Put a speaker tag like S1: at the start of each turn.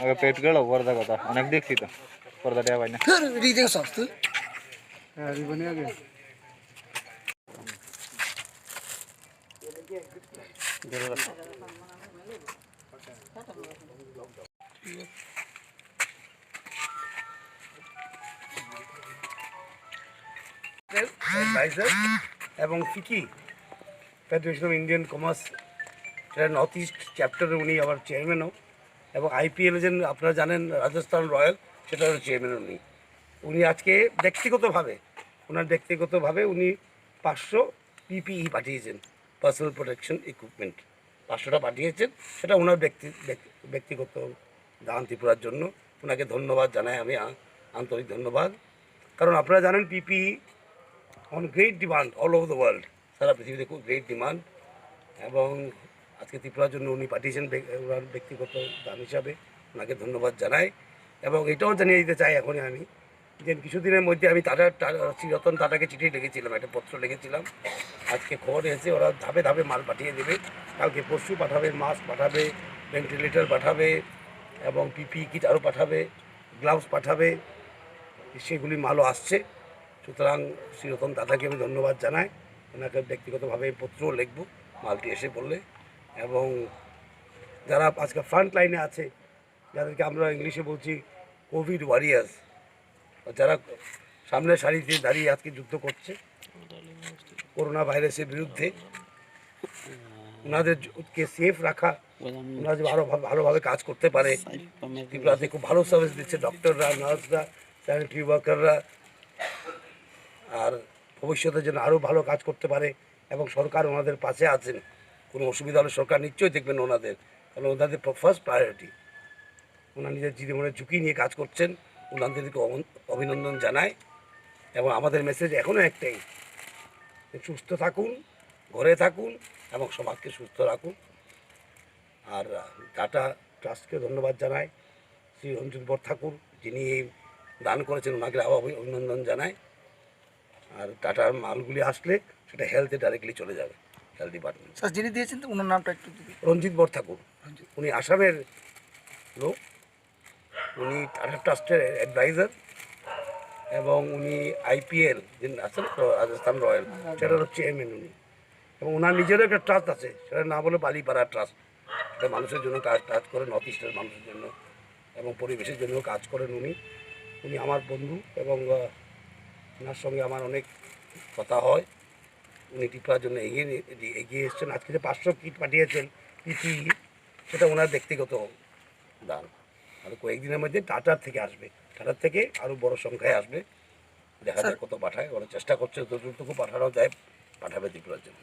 S1: আগে পেট গেল পর্দা কথা অনেক দেখছি তো পর্দা দেওয়া হয় না
S2: অ্যাডভাইজার এবং ফিকি ফেডারেশন অফ ইন্ডিয়ান কমার্স সেটা নর্থ ইস্ট চ্যাপ্টারে উনি আবার চেয়ারম্যানও, এবং আইপিএল যে আপনারা জানেন রাজস্থান রয়্যাল সেটারও চেয়ারম্যান উনি আজকে ব্যক্তিগতভাবে উনি 500 পিপিই পাঠিয়েছেন, পার্সোনাল প্রোটেকশন ইকুইপমেন্ট 500টা পাঠিয়েছেন। সেটা ওনার ব্যক্তিগত দান ত্রিপুরার জন্য ওনাকে ধন্যবাদ জানাই আমি, আন্তরিক ধন্যবাদ। কারণ আপনারা জানেন PPE on great demand all over the world, সারা পৃথিবীতে খুব গ্রেট ডিমান্ড, এবং আজকে ত্রিপুরার জন্য উনি পাঠিয়েছেন ওনার ব্যক্তিগত দান হিসাবে, ওনাকে ধন্যবাদ জানাই। এবং এটাও জানিয়ে দিতে চাই এখনই আমি যে কিছুদিনের মধ্যে আমি শ্রী রতন টাটাকে চিঠি লিখেছিলাম, একটা পত্র লিখেছিলাম। আজকে খবর এসে ওরা ধাপে ধাপে মাল পাঠিয়ে দেবে, কালকে পরশু পাঠাবে, মাস্ক পাঠাবে, ভেন্টিলেটর পাঠাবে, এবং পিপিই কিট আরও পাঠাবে, গ্লাভস পাঠাবে, সেগুলি মালও আসছে। সুতরাং শ্রী রতন দাদাকে আমি ধন্যবাদ জানাই, ওনাকে ব্যক্তিগতভাবে পত্রও লিখব মালটি এসে পড়লে। এবং যারা আজকে ফ্রন্ট লাইনে আছে, যাদেরকে আমরা ইংলিশে বলছি কোভিড ওয়ারিয়ার্স, যারা সামনের সারিতে দাঁড়িয়ে আজকে যুদ্ধ করছে করোনা ভাইরাসের বিরুদ্ধে, ওনাদেরকে সেফ রাখা, ওনারা যে আরও ভালোভাবে কাজ করতে পারে। ত্রিপুরাতে খুব ভালো সার্ভিস দিচ্ছে ডক্টররা, নার্সরা, স্যানিটারি ওয়ার্কাররা, আর ভবিষ্যতে যেন আরও ভালো কাজ করতে পারে। এবং সরকার ওনাদের পাশে আছেন, কোনো অসুবিধা হলে সরকার নিশ্চয়ই দেখবেন ওনাদের, কারণ ওনাদের ফার্স্ট প্রায়োরিটি। ওনার নিজের জীবনের ঝুঁকি নিয়ে কাজ করছেন, ওনাদেরকে অভিনন্দন জানায়। এবং আমাদের মেসেজ এখনও একটাই, সুস্থ থাকুন, ঘরে থাকুন, এবং সমাজকে সুস্থ রাখুন। আর টাটা ট্রাস্টকে ধন্যবাদ জানাই, শ্রী রঞ্জিত বরঠাকুর যিনি এই দান করেছেন, ওনাকে আবার অভিনন্দন জানায়। আর টাটার মালগুলি আসলে সেটা হেলথে ডাইরেক্টলি চলে যাবে, হেলথ ডিপার্টমেন্ট।
S3: স্যার যিনি দিয়েছেন ওনার নামটা একটু দিবি।
S2: রঞ্জিত বরঠাকুর, উনি আসামের লোক, উনি টাটা ট্রাস্টের অ্যাডভাইজার, এবং উনি আইপিএল যিনি আছেন রাজস্থান রয়্যাল সেটারও চেয়ারম্যান উনি। এবং ওনার নিজেরও একটা ট্রাস্ট আছে, সেটার নাম হলো বালিপাড়া ট্রাস্ট। সেটা মানুষের জন্য কাজ করেন, নর্থ ইস্টের মানুষের জন্য এবং পরিবেশের জন্য কাজ করেন উনি আমার বন্ধু, এবং ওনার সঙ্গে আমার অনেক কথা হয়। উনি ত্রিপুরার জন্য এগিয়ে এসছেন। আজকে যে 500 কিট পাঠিয়েছেন পিপিই, সেটা ওনার ব্যক্তিগত দান। আর কয়েকদিনের মধ্যে টাটার থেকে আরও বড় সংখ্যায় আসবে, দেখা যায় কত পাঠায়। ওরা চেষ্টা করছে যতটুকু পাঠানো যায় পাঠাবে ত্রিপুরার জন্য।